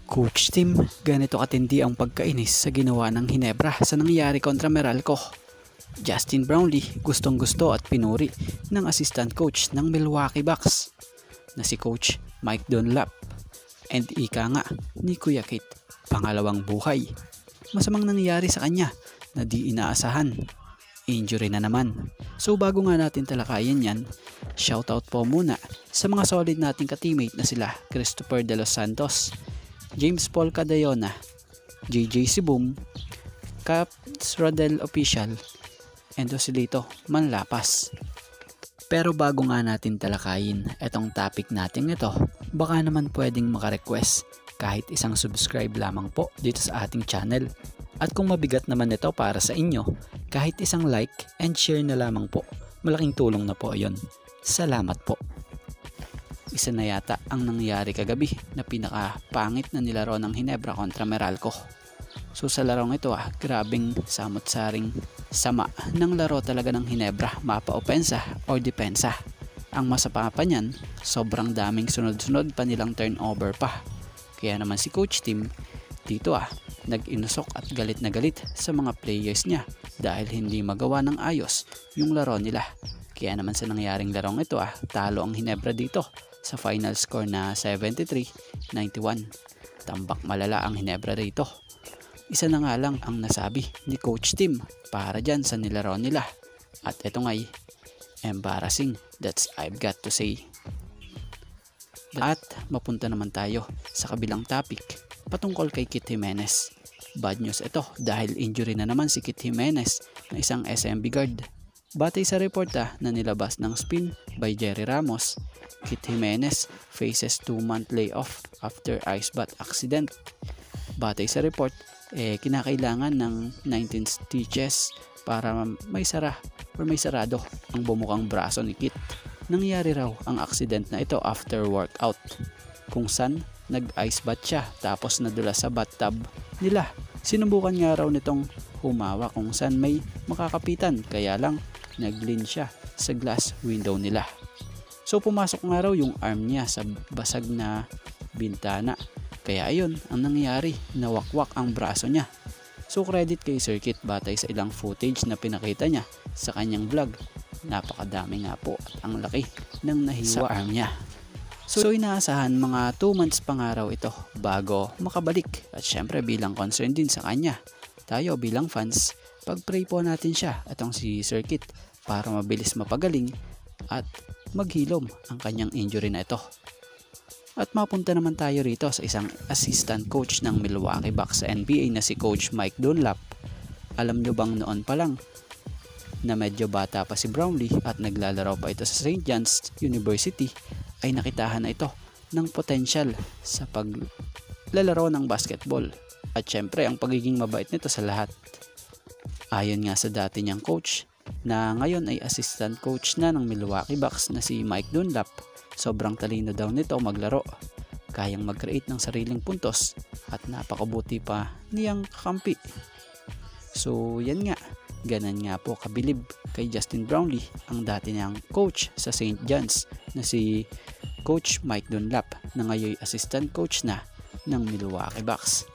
Coach Tim, ganito katindi ang pagkainis sa ginawa ng Hinebra sa nangyari kontra Meralco. Justin Brownlee gustong gusto at pinuri ng assistant coach ng Milwaukee Bucks na si Coach Mike Dunlap. And ika nga ni Kuya Kit, pangalawang buhay. Masamang nangyari sa kanya na di inaasahan. Injury na naman. So bago nga natin talakayin yan, shoutout po muna sa mga solid nating ka-teammate na sila Christopher De Los Santos, James Paul Cadayona, JJ Sibum, Caps Rodel Official, and Joselito Manlapas. Pero bago nga natin talakayin etong topic natin ito, baka naman pwedeng maka-request kahit isang subscribe lamang po dito sa ating channel. At kung mabigat naman ito para sa inyo, kahit isang like and share na lamang po, malaking tulong na po yon. Salamat po. Isa na yata ang nangyari kagabi na pinakapangit na nilaro ng Hinebra kontra Meralco. So sa larong ito grabing samot-saring sama ng laro talaga ng Hinebra, mapa-opensa o depensa. Ang masapa pa niyan, sobrang daming sunod-sunod pa nilang turnover pa. Kaya naman si Coach Tim dito nag-inusok at galit na galit sa mga players niya dahil hindi magawa ng ayos yung laro nila. Kaya naman sa nangyaring larong ito talo ang Hinebra dito sa final score na 73-91. Tambak malala ang Hinebra dito. Isa na nga lang ang nasabi ni Coach Tim para dyan sa nilaro nila. At ito nga'y embarrassing, that's I've got to say. At mapunta naman tayo sa kabilang topic patungkol kay Kit Jimenez. Bad news ito dahil injury na naman si Kit Jimenez na isang SMB guard. Batay sa report na nilabas ng spin by Jerry Ramos, Kit Jimenez faces 2-month layoff after ice bath accident. Batay sa report, kinakailangan ng 19 stitches para may sarado ang bumukang braso ni Kit. Nangyari raw ang accident na ito after workout, kung saan nag-ice bath siya tapos nadula sa bathtub nila. Sinubukan nga raw nitong humawa kung saan may makakapitan, kaya lang nag-lean siya sa glass window nila. So pumasok nga raw yung arm niya sa basag na bintana. Kaya ayun ang nangyari, nawakwak ang braso niya. So credit kay Sir Kit batay sa ilang footage na pinakita niya sa kanyang vlog. Napakadami nga po at ang laki ng nahiwa sa arm niya. So inaasahan mga 2 months pa nga raw ito bago makabalik. At syempre bilang concern din sa kanya, tayo bilang fans, pag-pray po natin siya atong si Sir Kit para mabilis mapagaling at maghilom ang kanyang injury na ito. At mapunta naman tayo rito sa isang assistant coach ng Milwaukee Bucks sa NBA na si Coach Mike Dunlap. Alam nyo bang noon pa lang na medyo bata pa si Brownlee at naglalaro pa ito sa St. John's University ay nakitahan na ito ng potential sa paglalaro ng basketball. At syempre ang pagiging mabait nito sa lahat. Ayon nga sa dati niyang coach na ngayon ay assistant coach na ng Milwaukee Bucks na si Mike Dunlap, sobrang talino daw nito maglaro. Kayang mag-create ng sariling puntos at napakabuti pa niyang kakampi. So yan nga, ganan nga po kabilib kay Justin Brownlee ang dati niyang coach sa St. John's na si Coach Mike Dunlap na ngayon assistant coach na ng Milwaukee Bucks.